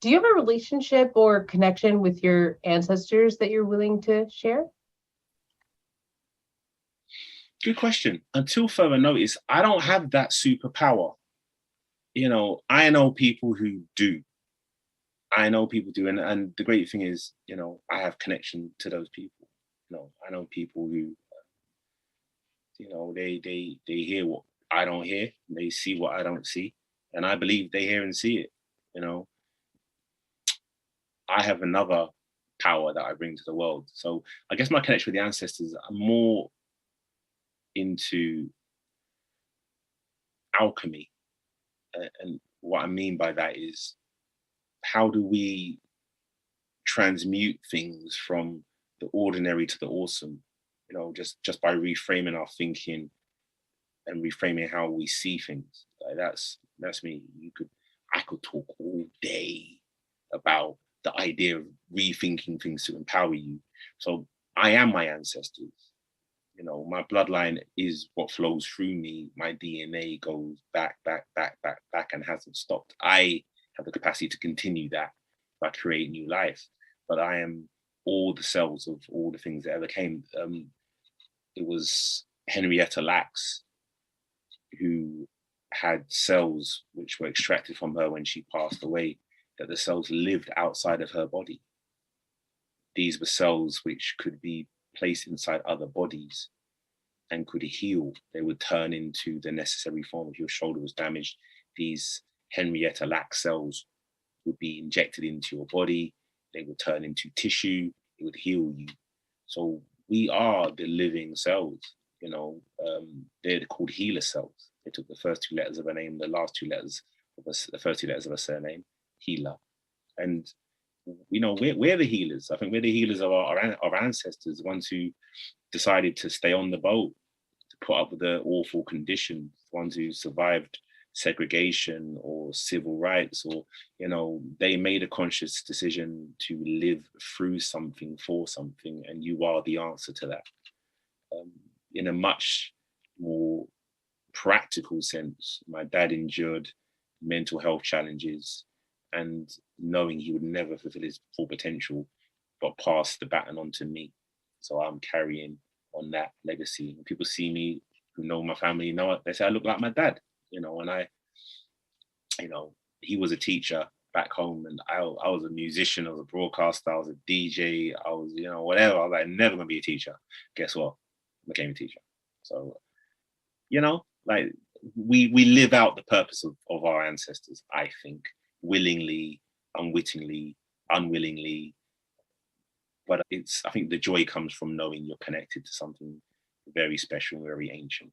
Do you have a relationship or connection with your ancestors that you're willing to share? Good question. Until further notice, I don't have that superpower. I know people who do. I know people do, and the great thing is, I have connection to those people. I know people who, they hear what I don't hear, they see what I don't see, and I believe they hear and see it. You know, I have another power that I bring to the world. So I guess my connection with the ancestors are more into alchemy, and what I mean by that is, how do we transmute things from the ordinary to the awesome? Just by reframing our thinking and reframing how we see things. Like that's me. I could talk all day about the idea of rethinking things to empower you. So I am my ancestors. My bloodline is what flows through me. My DNA goes back, back, back, back, back, and hasn't stopped. I have the capacity to continue that by creating new life. But I am all the cells of all the things that ever came. It was Henrietta Lacks who had cells which were extracted from her when she passed away, that the cells lived outside of her body. These were cells which could be placed inside other bodies and could heal. They would turn into the necessary form. If your shoulder was damaged, these Henrietta Lacks cells would be injected into your body. They would turn into tissue. It would heal you. So we are the living cells. They're called healer cells. They took the first two letters of a name, the last two letters of the first two letters of a surname, healer. And we're the healers. I think we're the healers of our ancestors, the ones who decided to stay on the boat, to put up with the awful conditions, the ones who survived segregation or civil rights, or they made a conscious decision to live through something for something, and you are the answer to that. In a much more practical sense, my dad endured mental health challenges, and knowing he would never fulfill his full potential, but passed the baton on to me. So I'm carrying on that legacy. When people see me, who know my family, they say I look like my dad. And he was a teacher back home, and I was a musician, I was a broadcaster, I was a DJ, I was, whatever. I was like, never gonna be a teacher. Guess what? I became a teacher. So, like we live out the purpose of our ancestors, I think, willingly, unwittingly, unwillingly. But I think the joy comes from knowing you're connected to something very special, very ancient.